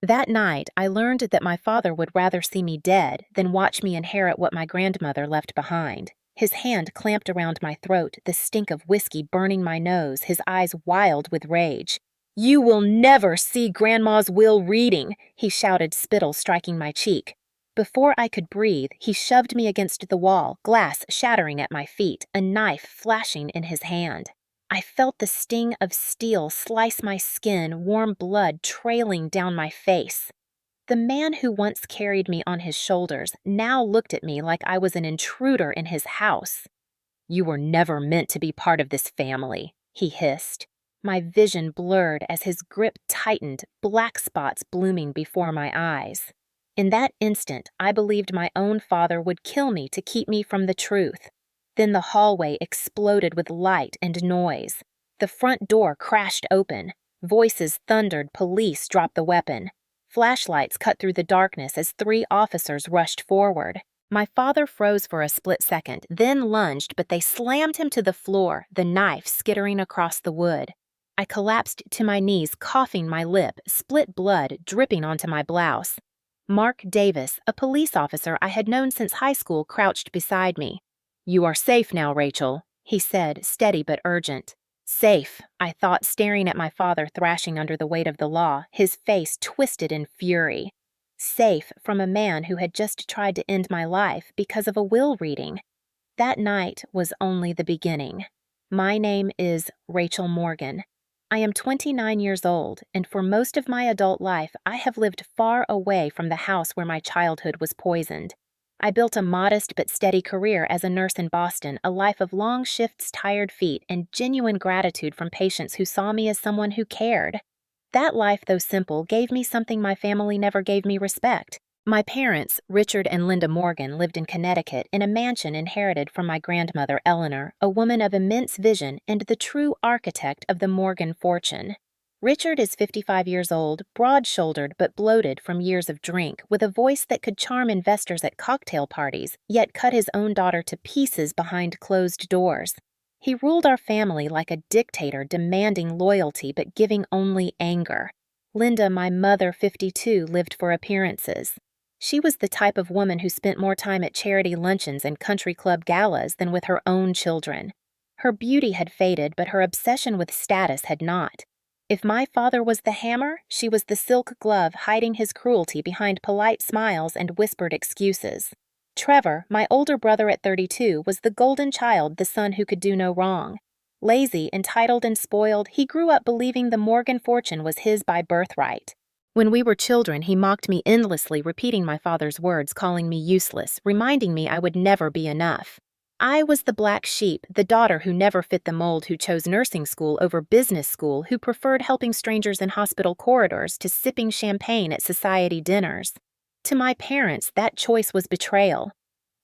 That night, I learned that my father would rather see me dead than watch me inherit what my grandmother left behind. His hand clamped around my throat, the stink of whiskey burning my nose, his eyes wild with rage. "You will never see Grandma's will reading," he shouted, spittle striking my cheek. Before I could breathe, he shoved me against the wall, glass shattering at my feet, a knife flashing in his hand. I felt the sting of steel slice my skin, warm blood trailing down my face. The man who once carried me on his shoulders now looked at me like I was an intruder in his house. "You were never meant to be part of this family," he hissed. My vision blurred as his grip tightened, black spots blooming before my eyes. In that instant, I believed my own father would kill me to keep me from the truth. Then the hallway exploded with light and noise. The front door crashed open. Voices thundered, police dropped the weapon. Flashlights cut through the darkness as 3 officers rushed forward. My father froze for a split second, then lunged, but they slammed him to the floor, the knife skittering across the wood. I collapsed to my knees, coughing my lip, split blood dripping onto my blouse. Mark Davis, a police officer I had known since high school, crouched beside me. "You are safe now, Rachel," he said, steady but urgent. Safe, I thought, staring at my father thrashing under the weight of the law, his face twisted in fury. Safe from a man who had just tried to end my life because of a will reading. That night was only the beginning. My name is Rachel Morgan. I am 29 years old, and for most of my adult life, I have lived far away from the house where my childhood was poisoned. I built a modest but steady career as a nurse in Boston, a life of long shifts, tired feet, and genuine gratitude from patients who saw me as someone who cared. That life, though simple, gave me something my family never gave me: respect. My parents, Richard and Linda Morgan, lived in Connecticut in a mansion inherited from my grandmother, Eleanor, a woman of immense vision and the true architect of the Morgan fortune. Richard is 55 years old, broad-shouldered but bloated from years of drink, with a voice that could charm investors at cocktail parties, yet cut his own daughter to pieces behind closed doors. He ruled our family like a dictator, demanding loyalty but giving only anger. Linda, my mother, 52, lived for appearances. She was the type of woman who spent more time at charity luncheons and country club galas than with her own children. Her beauty had faded, but her obsession with status had not. If my father was the hammer, she was the silk glove hiding his cruelty behind polite smiles and whispered excuses. Trevor, my older brother at 32, was the golden child, the son who could do no wrong. Lazy, entitled, and spoiled, he grew up believing the Morgan fortune was his by birthright. When we were children, he mocked me endlessly, repeating my father's words, calling me useless, reminding me I would never be enough. I was the black sheep, the daughter who never fit the mold, who chose nursing school over business school, who preferred helping strangers in hospital corridors to sipping champagne at society dinners. To my parents, that choice was betrayal.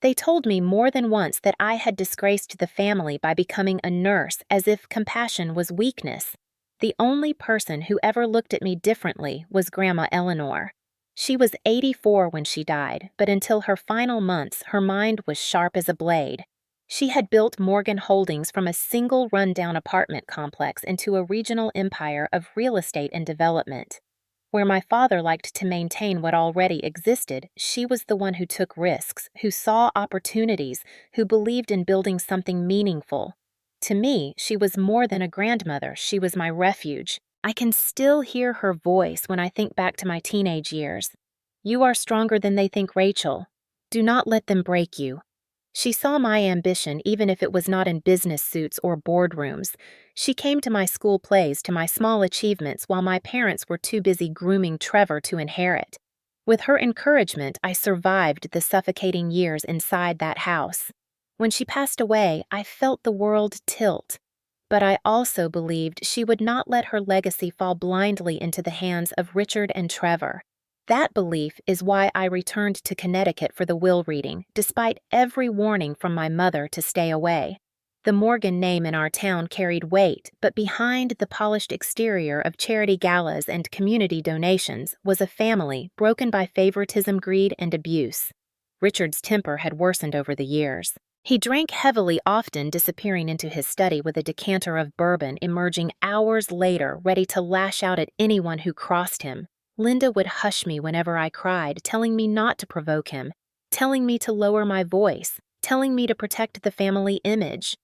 They told me more than once that I had disgraced the family by becoming a nurse, as if compassion was weakness. The only person who ever looked at me differently was Grandma Eleanor. She was 84 when she died, but until her final months, her mind was sharp as a blade. She had built Morgan Holdings from a single rundown apartment complex into a regional empire of real estate and development. Where my father liked to maintain what already existed, she was the one who took risks, who saw opportunities, who believed in building something meaningful. To me, she was more than a grandmother. She was my refuge. I can still hear her voice when I think back to my teenage years. "You are stronger than they think, Rachel. Do not let them break you." She saw my ambition even if it was not in business suits or boardrooms. She came to my school plays, to my small achievements, while my parents were too busy grooming Trevor to inherit. With her encouragement, I survived the suffocating years inside that house. When she passed away, I felt the world tilt. But I also believed she would not let her legacy fall blindly into the hands of Richard and Trevor. That belief is why I returned to Connecticut for the will reading, despite every warning from my mother to stay away. The Morgan name in our town carried weight, but behind the polished exterior of charity galas and community donations was a family broken by favoritism, greed, and abuse. Richard's temper had worsened over the years. He drank heavily, often disappearing into his study with a decanter of bourbon, emerging hours later ready to lash out at anyone who crossed him. Linda would hush me whenever I cried, telling me not to provoke him, telling me to lower my voice, telling me to protect the family image.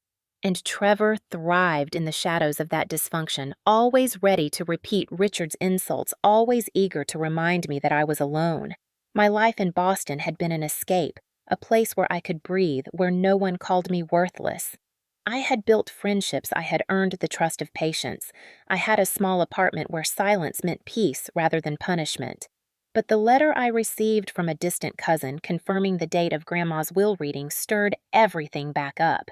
And Trevor thrived in the shadows of that dysfunction, always ready to repeat Richard's insults, always eager to remind me that I was alone. My life in Boston had been an escape, a place where I could breathe, where no one called me worthless. I had built friendships, I had earned the trust of patience. I had a small apartment where silence meant peace rather than punishment. But the letter I received from a distant cousin confirming the date of Grandma's will reading stirred everything back up.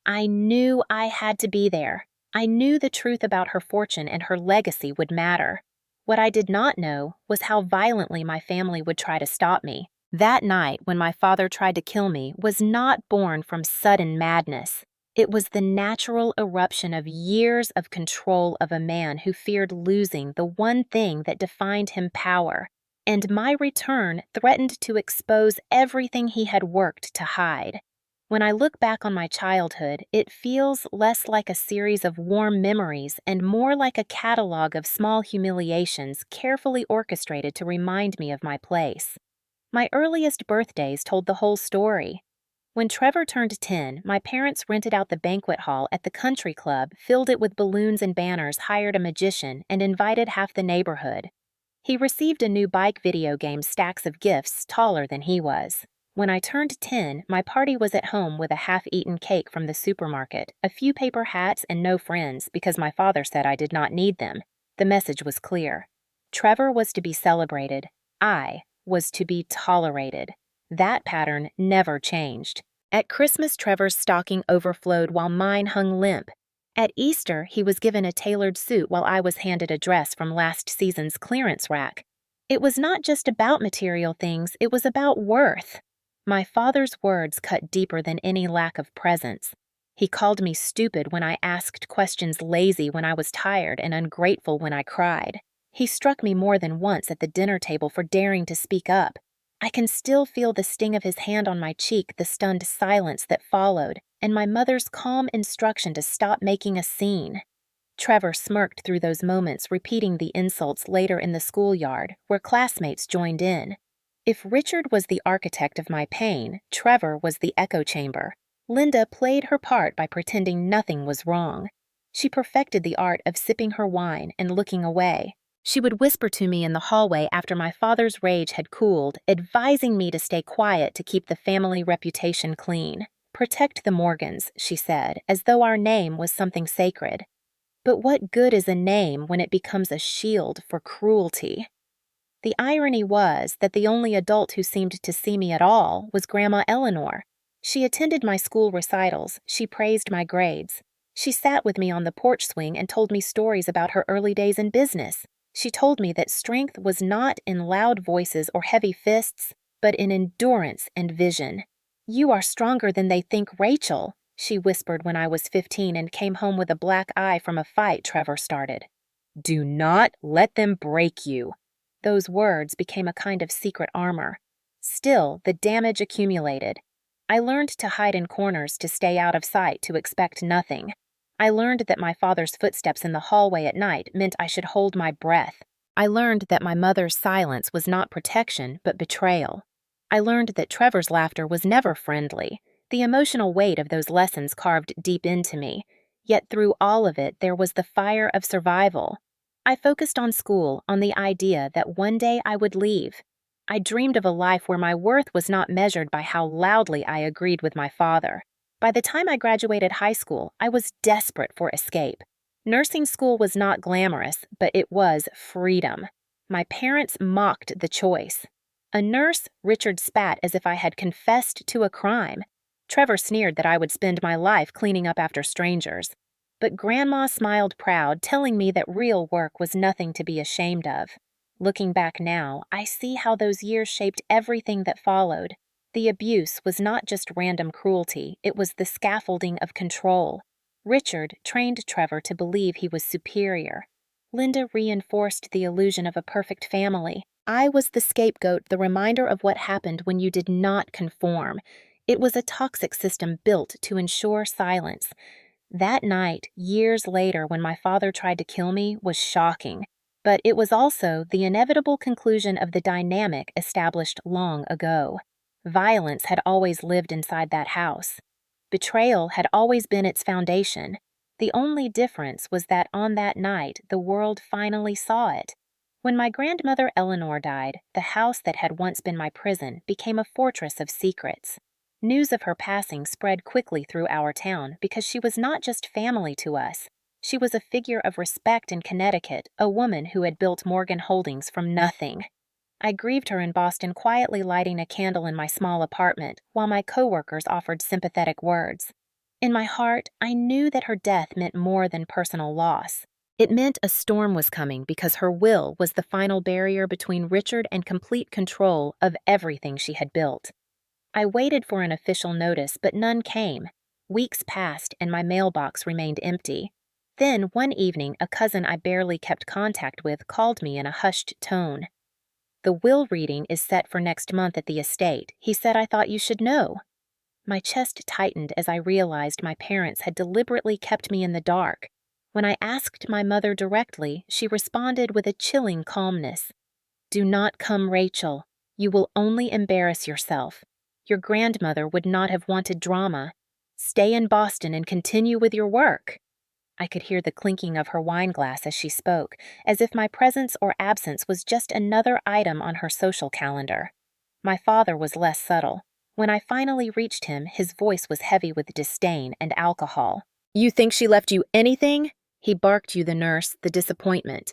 I knew I had to be there. I knew the truth about her fortune and her legacy would matter. What I did not know was how violently my family would try to stop me. That night, when my father tried to kill me, was not born from sudden madness. It was the natural eruption of years of control of a man who feared losing the one thing that defined him: power. And my return threatened to expose everything he had worked to hide. When I look back on my childhood, it feels less like a series of warm memories and more like a catalog of small humiliations carefully orchestrated to remind me of my place. My earliest birthdays told the whole story. When Trevor turned 10, my parents rented out the banquet hall at the country club, filled it with balloons and banners, hired a magician, and invited half the neighborhood. He received a new bike, video game, stacks of gifts taller than he was. When I turned 10, my party was at home with a half-eaten cake from the supermarket, a few paper hats, and no friends because my father said I did not need them. The message was clear. Trevor was to be celebrated. I was to be tolerated. That pattern never changed. At Christmas, Trevor's stocking overflowed while mine hung limp. At Easter, he was given a tailored suit while I was handed a dress from last season's clearance rack. It was not just about material things, it was about worth. My father's words cut deeper than any lack of presence. He called me stupid when I asked questions, lazy when I was tired, and ungrateful when I cried. He struck me more than once at the dinner table for daring to speak up. I can still feel the sting of his hand on my cheek, the stunned silence that followed, and my mother's calm instruction to stop making a scene. Trevor smirked through those moments, repeating the insults later in the schoolyard, where classmates joined in. If Richard was the architect of my pain, Trevor was the echo chamber. Linda played her part by pretending nothing was wrong. She perfected the art of sipping her wine and looking away. She would whisper to me in the hallway after my father's rage had cooled, advising me to stay quiet to keep the family reputation clean. "Protect the Morgans," she said, as though our name was something sacred. But what good is a name when it becomes a shield for cruelty? The irony was that the only adult who seemed to see me at all was Grandma Eleanor. She attended my school recitals, she praised my grades. She sat with me on the porch swing and told me stories about her early days in business. She told me that strength was not in loud voices or heavy fists, but in endurance and vision. "You are stronger than they think, Rachel," she whispered when I was 15 and came home with a black eye from a fight Trevor started. "Do not let them break you." Those words became a kind of secret armor. Still, the damage accumulated. I learned to hide in corners, to stay out of sight, to expect nothing. I learned that my father's footsteps in the hallway at night meant I should hold my breath. I learned that my mother's silence was not protection, but betrayal. I learned that Trevor's laughter was never friendly. The emotional weight of those lessons carved deep into me. Yet through all of it, there was the fire of survival. I focused on school, on the idea that one day I would leave. I dreamed of a life where my worth was not measured by how loudly I agreed with my father. By the time I graduated high school, I was desperate for escape. Nursing school was not glamorous, but it was freedom. My parents mocked the choice. A nurse, Richard spat as if I had confessed to a crime. Trevor sneered that I would spend my life cleaning up after strangers. But Grandma smiled proud, telling me that real work was nothing to be ashamed of. Looking back now, I see how those years shaped everything that followed. The abuse was not just random cruelty, it was the scaffolding of control. Richard trained Trevor to believe he was superior. Linda reinforced the illusion of a perfect family. I was the scapegoat, the reminder of what happened when you did not conform. It was a toxic system built to ensure silence. That night, years later, when my father tried to kill me, was shocking. but it was also the inevitable conclusion of the dynamic established long ago. Violence had always lived inside that house. Betrayal had always been its foundation. The only difference was that on that night the world finally saw it. When my grandmother Eleanor died, the house that had once been my prison became a fortress of secrets. News of her passing spread quickly through our town because she was not just family to us. She was a figure of respect in Connecticut, a woman who had built Morgan Holdings from nothing. I grieved her in Boston, quietly lighting a candle in my small apartment, while my coworkers offered sympathetic words. In my heart, I knew that her death meant more than personal loss. It meant a storm was coming because her will was the final barrier between Richard and complete control of everything she had built. I waited for an official notice, but none came. Weeks passed and my mailbox remained empty. Then, one evening, a cousin I barely kept contact with called me in a hushed tone. "The will reading is set for next month at the estate. He said I thought you should know." My chest tightened as I realized my parents had deliberately kept me in the dark. When I asked my mother directly, she responded with a chilling calmness. "Do not come, Rachel. You will only embarrass yourself. Your grandmother would not have wanted drama. Stay in Boston and continue with your work." I could hear the clinking of her wine glass as she spoke, as if my presence or absence was just another item on her social calendar. My father was less subtle. When I finally reached him, his voice was heavy with disdain and alcohol. "You think she left you anything?" He barked. "You, the nurse, the disappointment.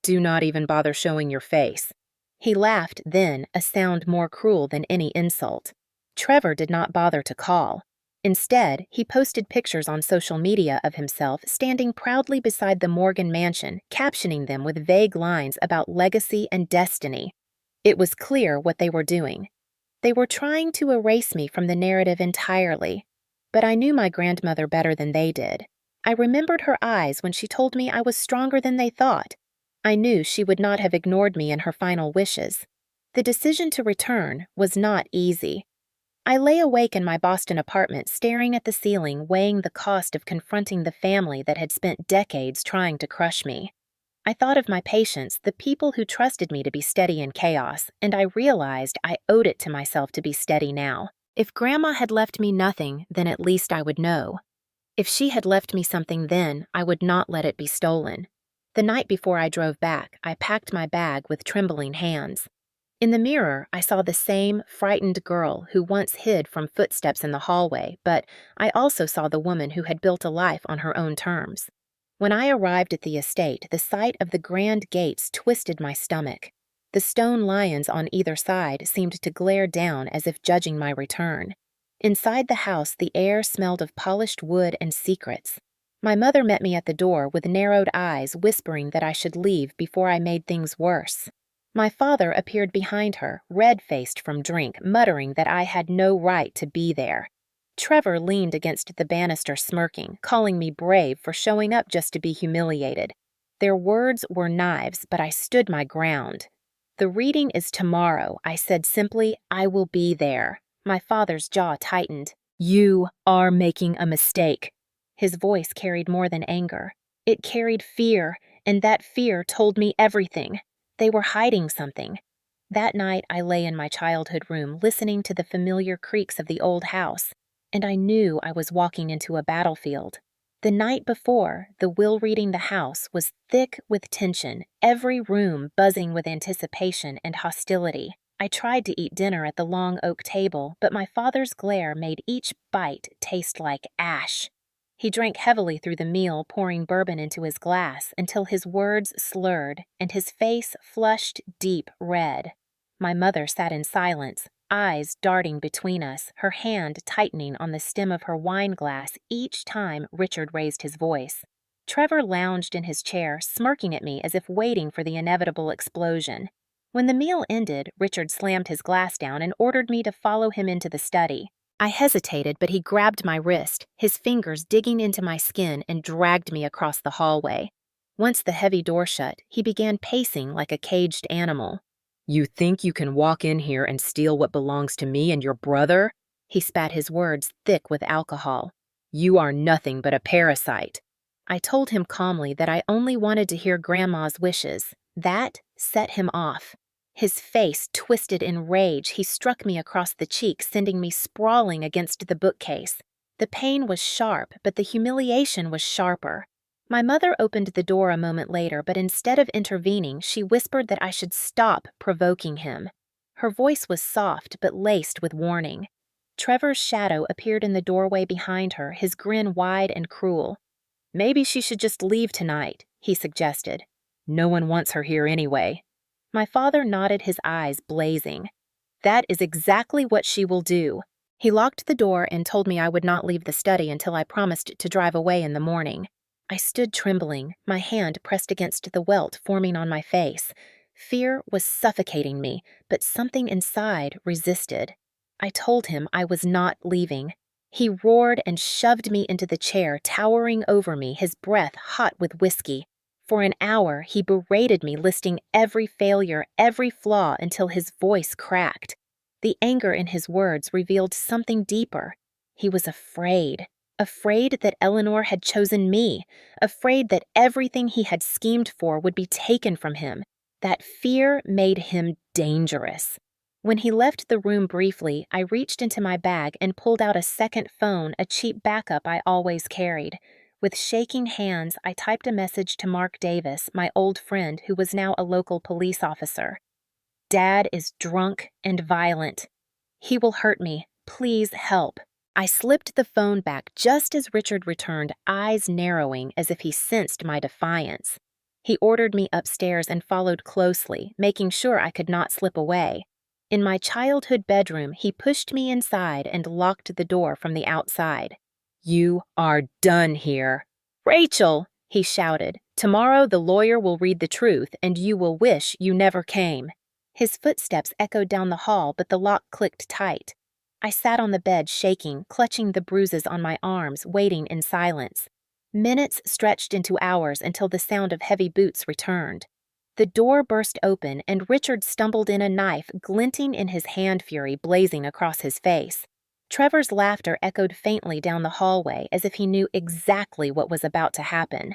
Do not even bother showing your face." He laughed then, a sound more cruel than any insult. Trevor did not bother to call. Instead, he posted pictures on social media of himself standing proudly beside the Morgan mansion, captioning them with vague lines about legacy and destiny. It was clear what they were doing. They were trying to erase me from the narrative entirely. But I knew my grandmother better than they did. I remembered her eyes when she told me I was stronger than they thought. I knew she would not have ignored me in her final wishes. The decision to return was not easy. I lay awake in my Boston apartment, staring at the ceiling, weighing the cost of confronting the family that had spent decades trying to crush me. I thought of my patients, the people who trusted me to be steady in chaos, and I realized I owed it to myself to be steady now. If Grandma had left me nothing, then at least I would know. If she had left me something then, I would not let it be stolen. The night before I drove back, I packed my bag with trembling hands. In the mirror, I saw the same frightened girl who once hid from footsteps in the hallway, but I also saw the woman who had built a life on her own terms. When I arrived at the estate, the sight of the grand gates twisted my stomach. The stone lions on either side seemed to glare down as if judging my return. Inside the house, the air smelled of polished wood and secrets. My mother met me at the door with narrowed eyes, whispering that I should leave before I made things worse. My father appeared behind her, red-faced from drink, muttering that I had no right to be there. Trevor leaned against the banister smirking, calling me brave for showing up just to be humiliated. Their words were knives, but I stood my ground. "The reading is tomorrow," I said simply. "I will be there." My father's jaw tightened. "You are making a mistake." His voice carried more than anger. It carried fear, and that fear told me everything. They were hiding something. That night, I lay in my childhood room, listening to the familiar creaks of the old house, and I knew I was walking into a battlefield. The night before, the will reading the house was thick with tension, every room buzzing with anticipation and hostility. I tried to eat dinner at the long oak table, but my father's glare made each bite taste like ash. He drank heavily through the meal, pouring bourbon into his glass until his words slurred and his face flushed deep red. My mother sat in silence, eyes darting between us, her hand tightening on the stem of her wine glass each time Richard raised his voice. Trevor lounged in his chair, smirking at me as if waiting for the inevitable explosion. When the meal ended, Richard slammed his glass down and ordered me to follow him into the study. I hesitated, but he grabbed my wrist, his fingers digging into my skin, and dragged me across the hallway. Once the heavy door shut, he began pacing like a caged animal. "You think you can walk in here and steal what belongs to me and your brother?" He spat his words thick with alcohol. "You are nothing but a parasite." I told him calmly that I only wanted to hear Grandma's wishes. That set him off. His face twisted in rage, he struck me across the cheek, sending me sprawling against the bookcase. The pain was sharp, but the humiliation was sharper. My mother opened the door a moment later, but instead of intervening, she whispered that I should stop provoking him. Her voice was soft, but laced with warning. Trevor's shadow appeared in the doorway behind her, his grin wide and cruel. "Maybe she should just leave tonight," he suggested. "No one wants her here anyway." My father nodded, his eyes blazing. "That is exactly what she will do." He locked the door and told me I would not leave the study until I promised to drive away in the morning. I stood trembling, my hand pressed against the welt forming on my face. Fear was suffocating me, but something inside resisted. I told him I was not leaving. He roared and shoved me into the chair, towering over me, his breath hot with whiskey. For an hour, he berated me, listing every failure, every flaw, until his voice cracked. The anger in his words revealed something deeper. He was afraid. Afraid that Eleanor had chosen me. Afraid that everything he had schemed for would be taken from him. That fear made him dangerous. When he left the room briefly, I reached into my bag and pulled out a second phone, a cheap backup I always carried. With shaking hands, I typed a message to Mark Davis, my old friend who was now a local police officer. "Dad is drunk and violent. He will hurt me. Please help." I slipped the phone back just as Richard returned, eyes narrowing as if he sensed my defiance. He ordered me upstairs and followed closely, making sure I could not slip away. In my childhood bedroom, he pushed me inside and locked the door from the outside. "You are done here." "Rachel," he shouted, "tomorrow the lawyer will read the truth and you will wish you never came." His footsteps echoed down the hall, but the lock clicked tight. I sat on the bed shaking, clutching the bruises on my arms, waiting in silence. Minutes stretched into hours until the sound of heavy boots returned. The door burst open and Richard stumbled in, a knife glinting in his hand, fury blazing across his face. Trevor's laughter echoed faintly down the hallway as if he knew exactly what was about to happen.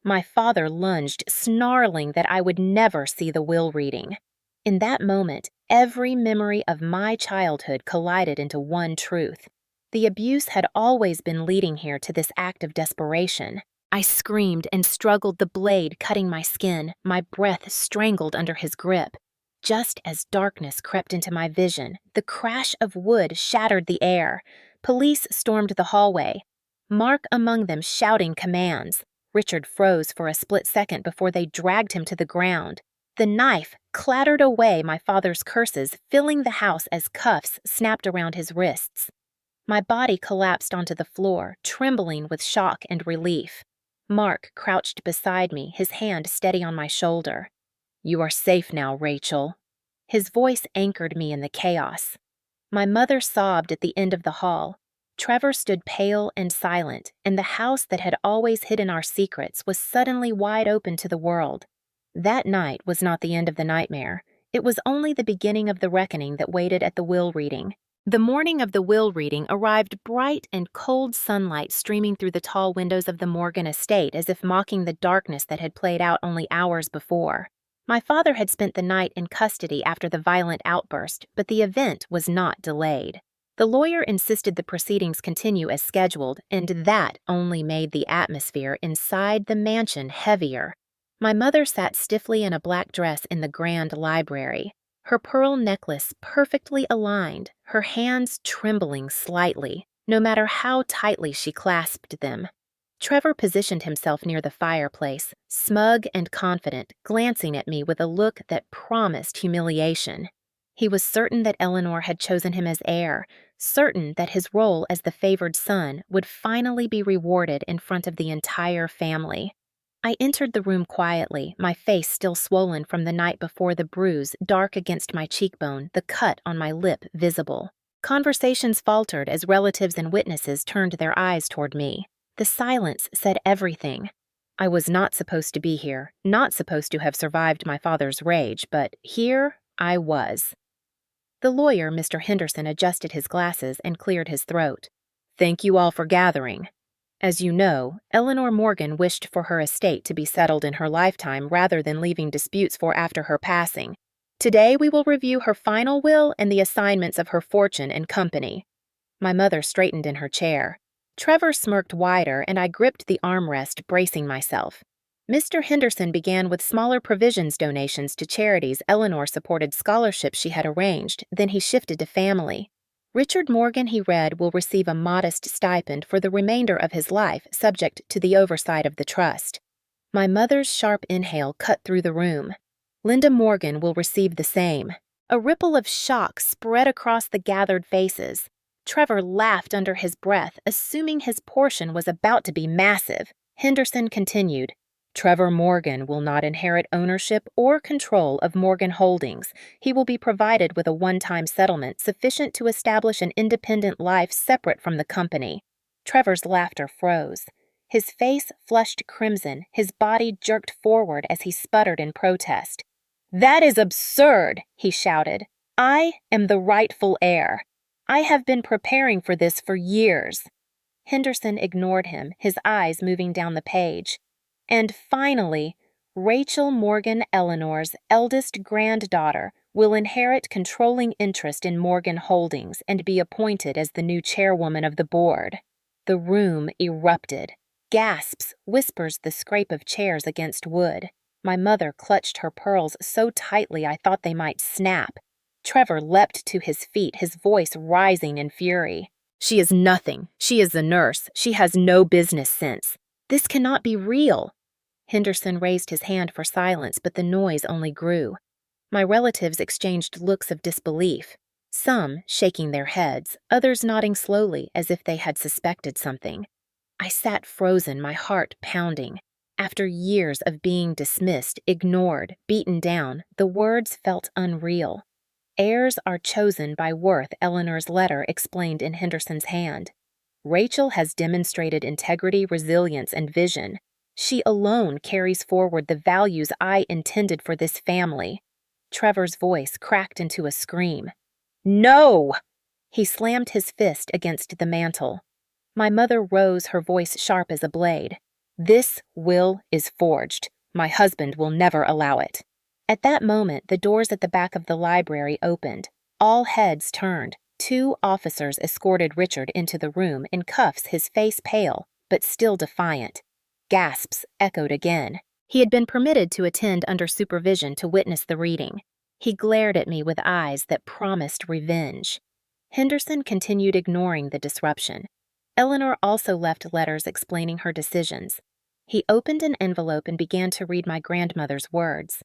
My father lunged, snarling that I would never see the will reading. In that moment, every memory of my childhood collided into one truth. The abuse had always been leading here to this act of desperation. I screamed and struggled, the blade cutting my skin, my breath strangled under his grip. Just as darkness crept into my vision, the crash of wood shattered the air. Police stormed the hallway, Mark among them shouting commands. Richard froze for a split second before they dragged him to the ground. The knife clattered away my father's curses, filling the house as cuffs snapped around his wrists. My body collapsed onto the floor, trembling with shock and relief. Mark crouched beside me, his hand steady on my shoulder. "You are safe now, Rachel." His voice anchored me in the chaos. My mother sobbed at the end of the hall. Trevor stood pale and silent, and the house that had always hidden our secrets was suddenly wide open to the world. That night was not the end of the nightmare. It was only the beginning of the reckoning that waited at the will reading. The morning of the will reading arrived, bright and cold sunlight streaming through the tall windows of the Morgan estate as if mocking the darkness that had played out only hours before. My father had spent the night in custody after the violent outburst, but the event was not delayed. The lawyer insisted the proceedings continue as scheduled, and that only made the atmosphere inside the mansion heavier. My mother sat stiffly in a black dress in the grand library, her pearl necklace perfectly aligned, her hands trembling slightly, no matter how tightly she clasped them. Trevor positioned himself near the fireplace, smug and confident, glancing at me with a look that promised humiliation. He was certain that Eleanor had chosen him as heir, certain that his role as the favored son would finally be rewarded in front of the entire family. I entered the room quietly, my face still swollen from the night before, the bruise dark against my cheekbone, the cut on my lip visible. Conversations faltered as relatives and witnesses turned their eyes toward me. The silence said everything. I was not supposed to be here, not supposed to have survived my father's rage, but here I was. The lawyer, Mr. Henderson, adjusted his glasses and cleared his throat. "Thank you all for gathering." As you know, Eleanor Morgan wished for her estate to be settled in her lifetime rather than leaving disputes for after her passing. Today we will review her final will and the assignments of her fortune and company. My mother straightened in her chair. Trevor smirked wider, and I gripped the armrest, bracing myself. Mr. Henderson began with smaller provisions donations to charities Eleanor supported scholarships she had arranged, then he shifted to family. Richard Morgan, he read, will receive a modest stipend for the remainder of his life, subject to the oversight of the trust. My mother's sharp inhale cut through the room. Linda Morgan will receive the same. A ripple of shock spread across the gathered faces. Trevor laughed under his breath, assuming his portion was about to be massive. Henderson continued, Trevor Morgan will not inherit ownership or control of Morgan Holdings. He will be provided with a one-time settlement sufficient to establish an independent life separate from the company. Trevor's laughter froze. His face flushed crimson, his body jerked forward as he sputtered in protest. That is absurd, he shouted. I am the rightful heir. I have been preparing for this for years. Henderson ignored him, his eyes moving down the page. And finally, Rachel Morgan Eleanor's eldest granddaughter will inherit controlling interest in Morgan Holdings and be appointed as the new chairwoman of the board. The room erupted. Gasps, whispers, the scrape of chairs against wood. My mother clutched her pearls so tightly I thought they might snap. Trevor leapt to his feet, his voice rising in fury. She is nothing. She is a nurse. She has no business sense. This cannot be real. Henderson raised his hand for silence, but the noise only grew. My relatives exchanged looks of disbelief, some shaking their heads, others nodding slowly as if they had suspected something. I sat frozen, my heart pounding. After years of being dismissed, ignored, beaten down, the words felt unreal. Heirs are chosen by worth, Eleanor's letter explained in Henderson's hand. Rachel has demonstrated integrity, resilience, and vision. She alone carries forward the values I intended for this family. Trevor's voice cracked into a scream. No! He slammed his fist against the mantel. My mother rose, her voice sharp as a blade. This will is forged. My husband will never allow it. At that moment, the doors at the back of the library opened. All heads turned. 2 officers escorted Richard into the room in cuffs, his face pale, but still defiant. Gasps echoed again. He had been permitted to attend under supervision to witness the reading. He glared at me with eyes that promised revenge. Henderson continued ignoring the disruption. Eleanor also left letters explaining her decisions. He opened an envelope and began to read my grandmother's words.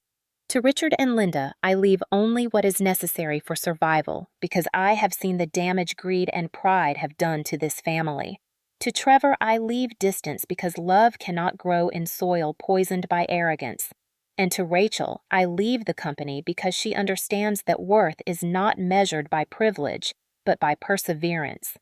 To Richard and Linda, I leave only what is necessary for survival because I have seen the damage greed and pride have done to this family. To Trevor, I leave distance because love cannot grow in soil poisoned by arrogance. And to Rachel, I leave the company because she understands that worth is not measured by privilege, but by perseverance.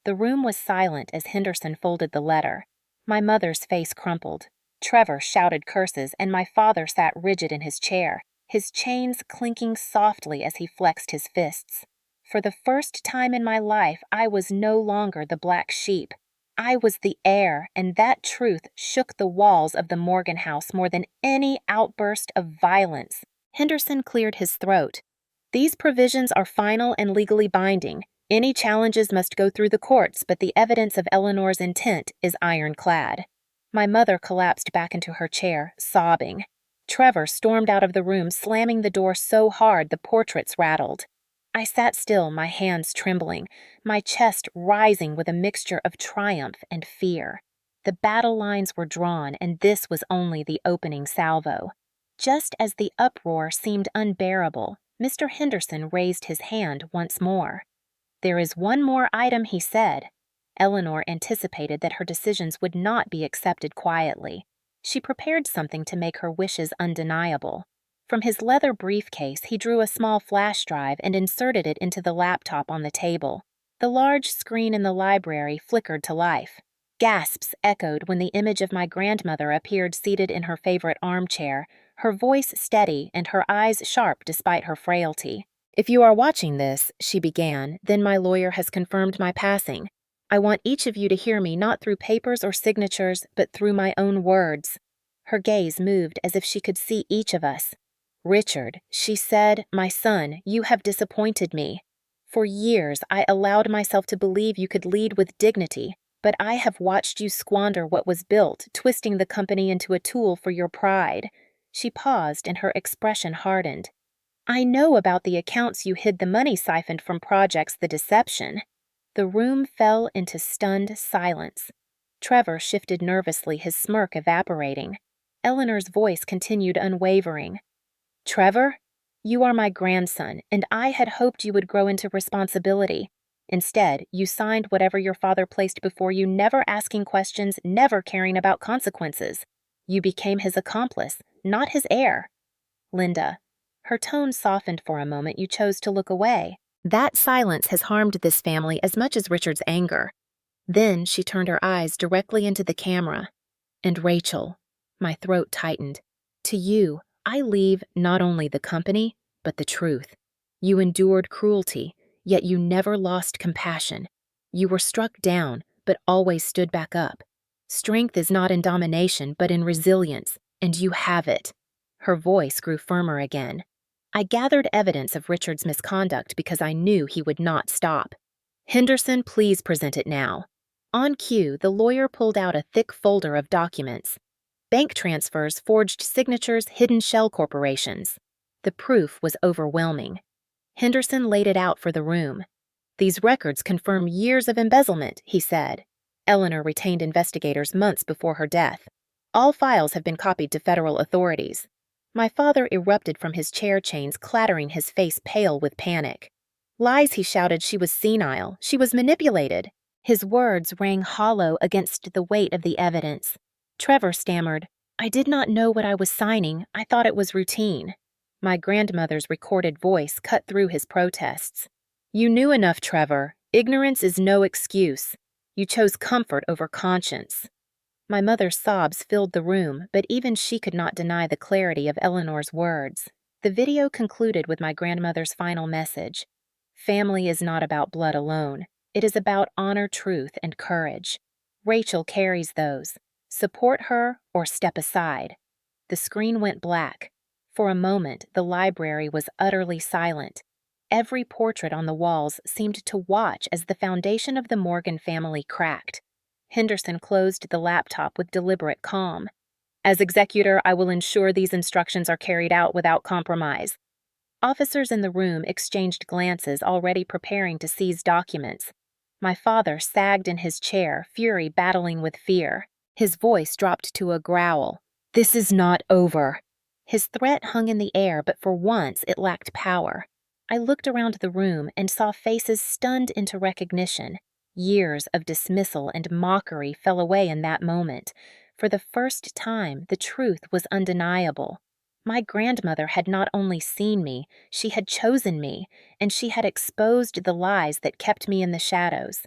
The room was silent as Henderson folded the letter. My mother's face crumpled. Trevor shouted curses, and my father sat rigid in his chair, his chains clinking softly as he flexed his fists. For the first time in my life, I was no longer the black sheep. I was the heir, and that truth shook the walls of the Morgan house more than any outburst of violence. Henderson cleared his throat. These provisions are final and legally binding. Any challenges must go through the courts, but the evidence of Eleanor's intent is ironclad. My mother collapsed back into her chair, sobbing. Trevor stormed out of the room, slamming the door so hard the portraits rattled. I sat still, my hands trembling, my chest rising with a mixture of triumph and fear. The battle lines were drawn, and this was only the opening salvo. Just as the uproar seemed unbearable, Mr. Henderson raised his hand once more. There is one more item, he said. Eleanor anticipated that her decisions would not be accepted quietly. She prepared something to make her wishes undeniable. From his leather briefcase, he drew a small flash drive and inserted it into the laptop on the table. The large screen in the library flickered to life. Gasps echoed when the image of my grandmother appeared seated in her favorite armchair, her voice steady and her eyes sharp despite her frailty. If you are watching this, she began, then my lawyer has confirmed my passing. I want each of you to hear me not through papers or signatures, but through my own words." Her gaze moved as if she could see each of us. "Richard," she said, "my son, you have disappointed me. For years, I allowed myself to believe you could lead with dignity, but I have watched you squander what was built, twisting the company into a tool for your pride." She paused and her expression hardened. "I know about the accounts you hid the money siphoned from projects, the deception." The room fell into stunned silence. Trevor shifted nervously, his smirk evaporating. Eleanor's voice continued unwavering. "Trevor, you are my grandson, and I had hoped you would grow into responsibility. Instead, you signed whatever your father placed before you, never asking questions, never caring about consequences. You became his accomplice, not his heir." "Linda." Her tone softened for a moment. "You chose to look away. That silence has harmed this family as much as Richard's anger." Then she turned her eyes directly into the camera. "And Rachel," my throat tightened, "to you, I leave not only the company, but the truth. You endured cruelty, yet you never lost compassion. You were struck down, but always stood back up. Strength is not in domination, but in resilience, and you have it." Her voice grew firmer again. "I gathered evidence of Richard's misconduct because I knew he would not stop. Henderson, please present it now." On cue, the lawyer pulled out a thick folder of documents. Bank transfers, forged signatures, hidden shell corporations. The proof was overwhelming. Henderson laid it out for the room. "These records confirm years of embezzlement," he said. "Eleanor retained investigators months before her death. All files have been copied to federal authorities." My father erupted from his chair chains, clattering, his face pale with panic. "Lies," he shouted. "She was senile. She was manipulated." His words rang hollow against the weight of the evidence. Trevor stammered, "I did not know what I was signing. I thought it was routine." My grandmother's recorded voice cut through his protests. "You knew enough, Trevor. Ignorance is no excuse. You chose comfort over conscience." My mother's sobs filled the room, but even she could not deny the clarity of Eleanor's words. The video concluded with my grandmother's final message. "Family is not about blood alone. It is about honor, truth, and courage. Rachel carries those. Support her or step aside." The screen went black. For a moment, the library was utterly silent. Every portrait on the walls seemed to watch as the foundation of the Morgan family cracked. Henderson closed the laptop with deliberate calm. "As executor, I will ensure these instructions are carried out without compromise." Officers in the room exchanged glances, already preparing to seize documents. My father sagged in his chair, fury battling with fear. His voice dropped to a growl. "This is not over." His threat hung in the air, but for once it lacked power. I looked around the room and saw faces stunned into recognition. Years of dismissal and mockery fell away in that moment. For the first time, the truth was undeniable. My grandmother had not only seen me, she had chosen me, and she had exposed the lies that kept me in the shadows.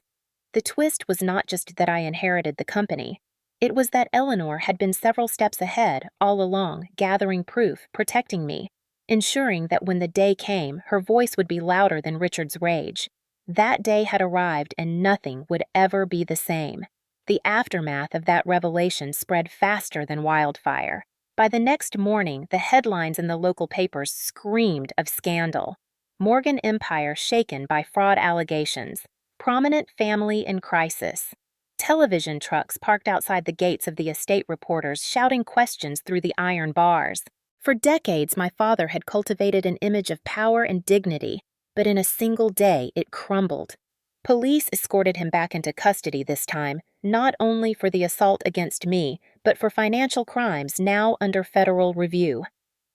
The twist was not just that I inherited the company. It was that Eleanor had been several steps ahead, all along, gathering proof, protecting me, ensuring that when the day came, her voice would be louder than Richard's rage. That day had arrived, and nothing would ever be the same. The aftermath of that revelation spread faster than wildfire. By the next morning, the headlines in the local papers screamed of scandal. Morgan Empire shaken by fraud allegations. Prominent family in crisis. Television trucks parked outside the gates of the estate, reporters shouting questions through the iron bars. For decades, my father had cultivated an image of power and dignity, but in a single day it crumbled. Police escorted him back into custody this time, not only for the assault against me, but for financial crimes now under federal review.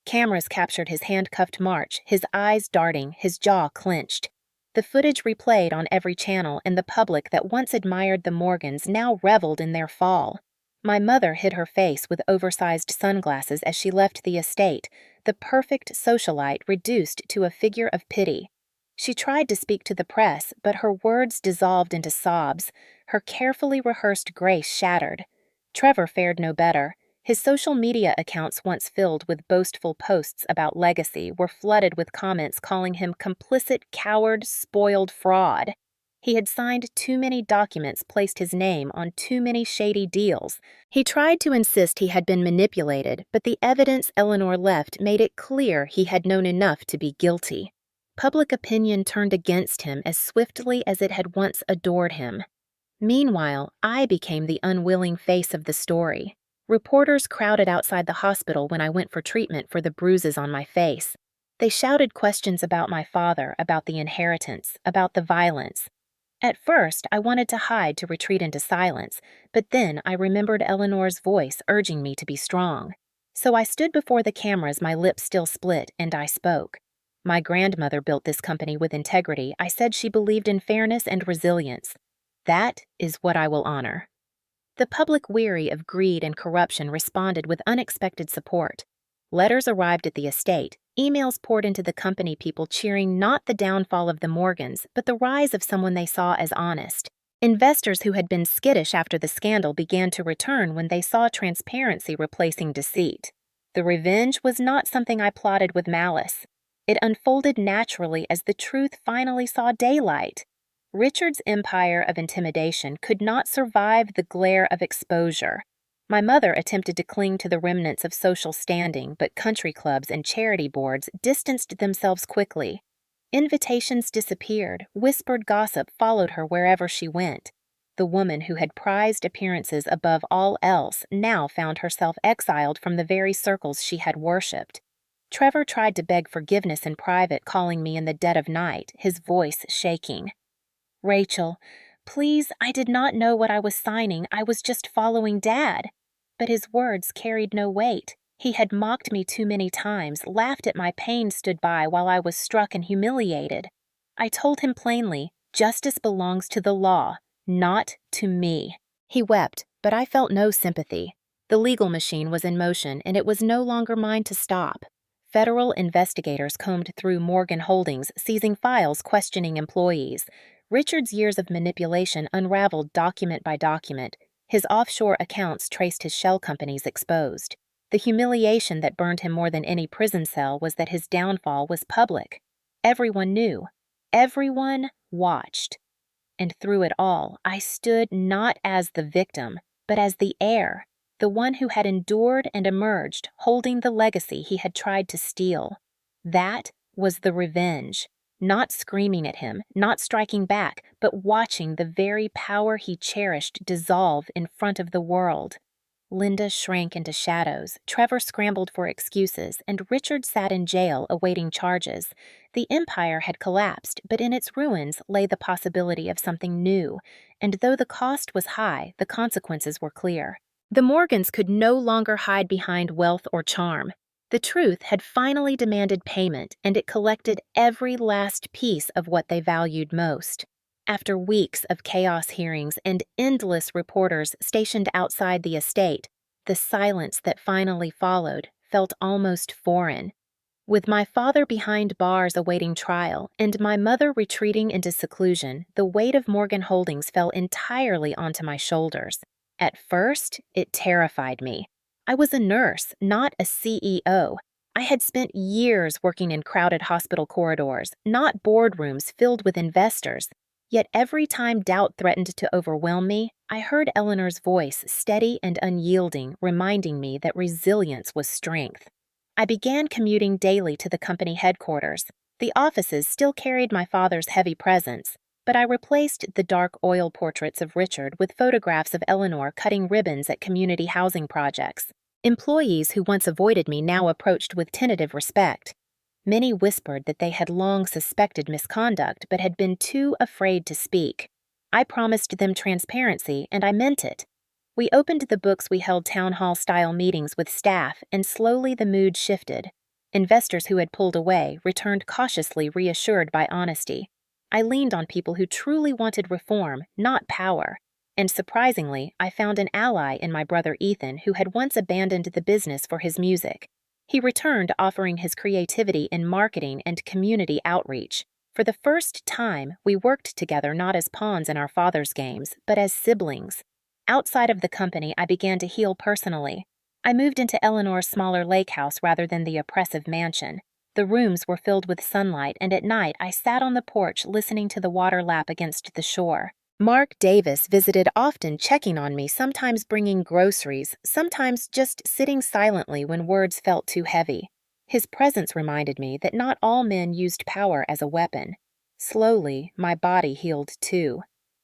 Cameras captured his handcuffed march, his eyes darting, his jaw clenched. The footage replayed on every channel, and the public that once admired the Morgans now reveled in their fall. My mother hid her face with oversized sunglasses as she left the estate, the perfect socialite reduced to a figure of pity. She tried to speak to the press, but her words dissolved into sobs. Her carefully rehearsed grace shattered. Trevor fared no better. His social media accounts, once filled with boastful posts about legacy, were flooded with comments calling him complicit, coward, spoiled fraud. He had signed too many documents, placed his name on too many shady deals. He tried to insist he had been manipulated, but the evidence Eleanor left made it clear he had known enough to be guilty. Public opinion turned against him as swiftly as it had once adored him. Meanwhile, I became the unwilling face of the story. Reporters crowded outside the hospital when I went for treatment for the bruises on my face. They shouted questions about my father, about the inheritance, about the violence. At first, I wanted to hide to retreat into silence, but then I remembered Eleanor's voice urging me to be strong. So I stood before the cameras, my lips still split, and I spoke. My grandmother built this company with integrity. I said she believed in fairness and resilience. That is what I will honor. The public, weary of greed and corruption, responded with unexpected support. Letters arrived at the estate, emails poured into the company, people cheering not the downfall of the Morgans, but the rise of someone they saw as honest. Investors who had been skittish after the scandal began to return when they saw transparency replacing deceit. The revenge was not something I plotted with malice. It unfolded naturally as the truth finally saw daylight. Richard's empire of intimidation could not survive the glare of exposure. My mother attempted to cling to the remnants of social standing, but country clubs and charity boards distanced themselves quickly. Invitations disappeared, whispered gossip followed her wherever she went. The woman who had prized appearances above all else now found herself exiled from the very circles she had worshipped. Trevor tried to beg forgiveness in private, calling me in the dead of night, his voice shaking. "Rachel, please, I did not know what I was signing. I was just following Dad." But his words carried no weight. He had mocked me too many times, laughed at my pain, stood by while I was struck and humiliated. I told him plainly, justice belongs to the law, not to me. He wept, but I felt no sympathy. The legal machine was in motion, and it was no longer mine to stop. Federal investigators combed through Morgan Holdings, seizing files, questioning employees. Richard's years of manipulation unraveled document by document. His offshore accounts traced his shell companies exposed. The humiliation that burned him more than any prison cell was that his downfall was public. Everyone knew. Everyone watched. And through it all, I stood not as the victim, but as the heir, the one who had endured and emerged, holding the legacy he had tried to steal. That was the revenge. Not screaming at him, not striking back, but watching the very power he cherished dissolve in front of the world. Linda shrank into shadows, Trevor scrambled for excuses, and Richard sat in jail awaiting charges. The empire had collapsed, but in its ruins lay the possibility of something new, and though the cost was high, the consequences were clear. The Morgans could no longer hide behind wealth or charm. The truth had finally demanded payment, and it collected every last piece of what they valued most. After weeks of chaos hearings and endless reporters stationed outside the estate, the silence that finally followed felt almost foreign. With my father behind bars awaiting trial and my mother retreating into seclusion, the weight of Morgan Holdings fell entirely onto my shoulders. At first, it terrified me. I was a nurse, not a CEO. I had spent years working in crowded hospital corridors, not boardrooms filled with investors. Yet every time doubt threatened to overwhelm me, I heard Eleanor's voice, steady and unyielding, reminding me that resilience was strength. I began commuting daily to the company headquarters. The offices still carried my father's heavy presence, but I replaced the dark oil portraits of Richard with photographs of Eleanor cutting ribbons at community housing projects. Employees who once avoided me now approached with tentative respect. Many whispered that they had long suspected misconduct but had been too afraid to speak. I promised them transparency, and I meant it. We opened the books, we held town hall-style meetings with staff, and slowly the mood shifted. Investors who had pulled away returned cautiously, reassured by honesty. I leaned on people who truly wanted reform, not power. And surprisingly, I found an ally in my brother Ethan, who had once abandoned the business for his music. He returned, offering his creativity in marketing and community outreach. For the first time, we worked together not as pawns in our father's games, but as siblings. Outside of the company, I began to heal personally. I moved into Eleanor's smaller lake house rather than the oppressive mansion. The rooms were filled with sunlight, and at night I sat on the porch listening to the water lap against the shore. Mark Davis visited often, checking on me, sometimes bringing groceries, sometimes just sitting silently when words felt too heavy. His presence reminded me that not all men used power as a weapon. Slowly, my body healed too.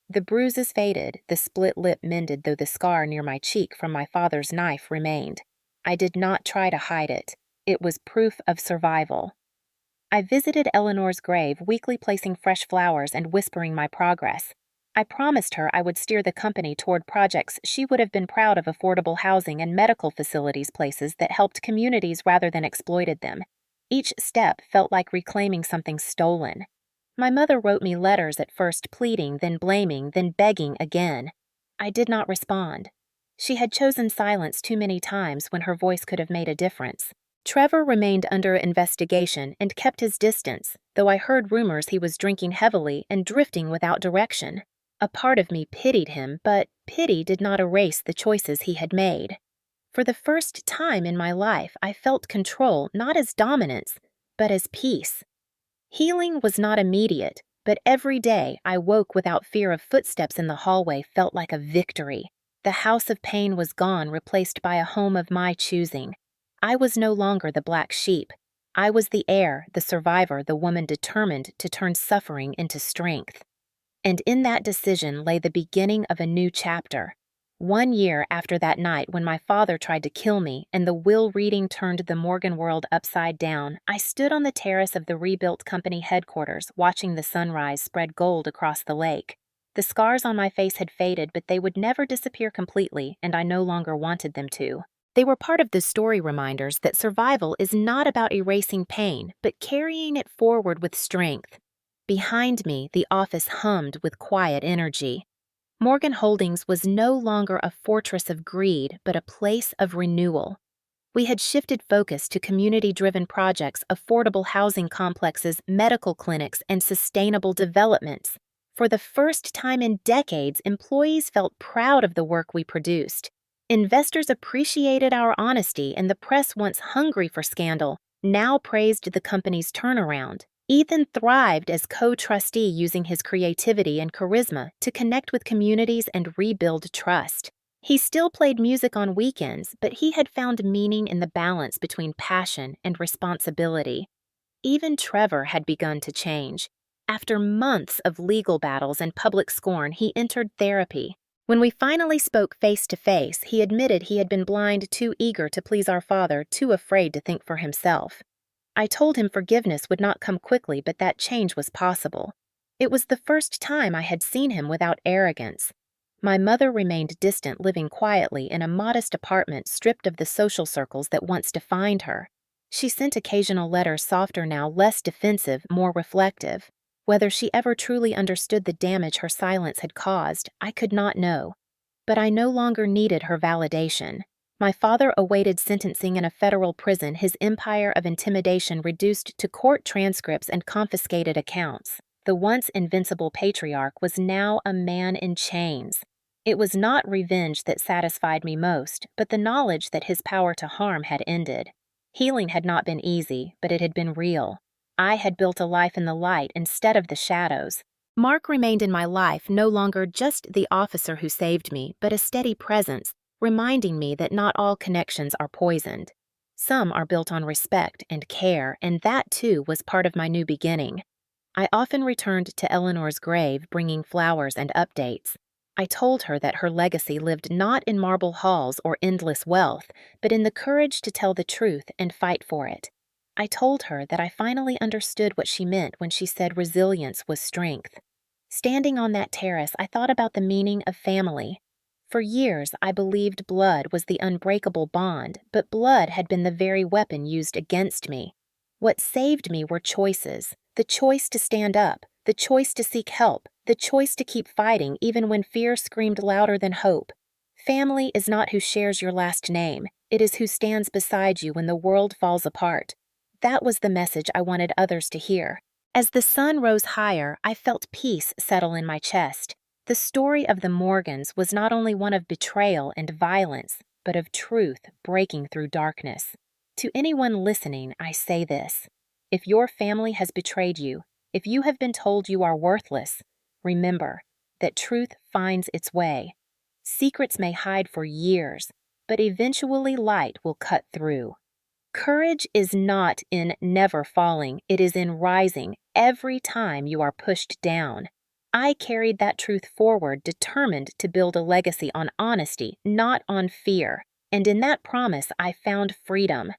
The bruises faded, the split lip mended, though the scar near my cheek from my father's knife remained. I did not try to hide it. It was proof of survival. I visited Eleanor's grave, weekly placing fresh flowers and whispering my progress. I promised her I would steer the company toward projects she would have been proud of, affordable housing and medical facilities, places that helped communities rather than exploited them. Each step felt like reclaiming something stolen. My mother wrote me letters, at first pleading, then blaming, then begging again. I did not respond. She had chosen silence too many times when her voice could have made a difference. Trevor remained under investigation and kept his distance, though I heard rumors he was drinking heavily and drifting without direction. A part of me pitied him, but pity did not erase the choices he had made. For the first time in my life, I felt control not as dominance, but as peace. Healing was not immediate, but every day I woke without fear of footsteps in the hallway felt like a victory. The house of pain was gone, replaced by a home of my choosing. I was no longer the black sheep. I was the heir, the survivor, the woman determined to turn suffering into strength. And in that decision lay the beginning of a new chapter. 1 year after that night when my father tried to kill me and the will reading turned the Morgan world upside down, I stood on the terrace of the rebuilt company headquarters, watching the sunrise spread gold across the lake. The scars on my face had faded, but they would never disappear completely, and I no longer wanted them to. They were part of the story, reminders that survival is not about erasing pain, but carrying it forward with strength. Behind me, the office hummed with quiet energy. Morgan Holdings was no longer a fortress of greed, but a place of renewal. We had shifted focus to community-driven projects, affordable housing complexes, medical clinics, and sustainable developments. For the first time in decades, employees felt proud of the work we produced. Investors appreciated our honesty, and the press, once hungry for scandal, now praised the company's turnaround. Ethan thrived as co-trustee, using his creativity and charisma to connect with communities and rebuild trust. He still played music on weekends, but he had found meaning in the balance between passion and responsibility. Even Trevor had begun to change. After months of legal battles and public scorn, he entered therapy. When we finally spoke face to face, he admitted he had been blind, too eager to please our father, too afraid to think for himself. I told him forgiveness would not come quickly, but that change was possible. It was the first time I had seen him without arrogance. My mother remained distant, living quietly in a modest apartment stripped of the social circles that once defined her. She sent occasional letters, softer now, less defensive, more reflective. Whether she ever truly understood the damage her silence had caused, I could not know. But I no longer needed her validation. My father awaited sentencing in a federal prison, his empire of intimidation reduced to court transcripts and confiscated accounts. The once invincible patriarch was now a man in chains. It was not revenge that satisfied me most, but the knowledge that his power to harm had ended. Healing had not been easy, but it had been real. I had built a life in the light instead of the shadows. Mark remained in my life, no longer just the officer who saved me, but a steady presence, reminding me that not all connections are poisoned. Some are built on respect and care, and that too was part of my new beginning. I often returned to Eleanor's grave, bringing flowers and updates. I told her that her legacy lived not in marble halls or endless wealth, but in the courage to tell the truth and fight for it. I told her that I finally understood what she meant when she said resilience was strength. Standing on that terrace, I thought about the meaning of family. For years, I believed blood was the unbreakable bond, but blood had been the very weapon used against me. What saved me were choices: the choice to stand up, the choice to seek help, the choice to keep fighting even when fear screamed louder than hope. Family is not who shares your last name. It is who stands beside you when the world falls apart. That was the message I wanted others to hear. As the sun rose higher, I felt peace settle in my chest. The story of the Morgans was not only one of betrayal and violence, but of truth breaking through darkness. To anyone listening, I say this: If your family has betrayed you, if you have been told you are worthless, remember that truth finds its way. Secrets may hide for years, but eventually light will cut through. Courage is not in never falling, it is in rising every time you are pushed down. I carried that truth forward, determined to build a legacy on honesty, not on fear. And in that promise, I found freedom.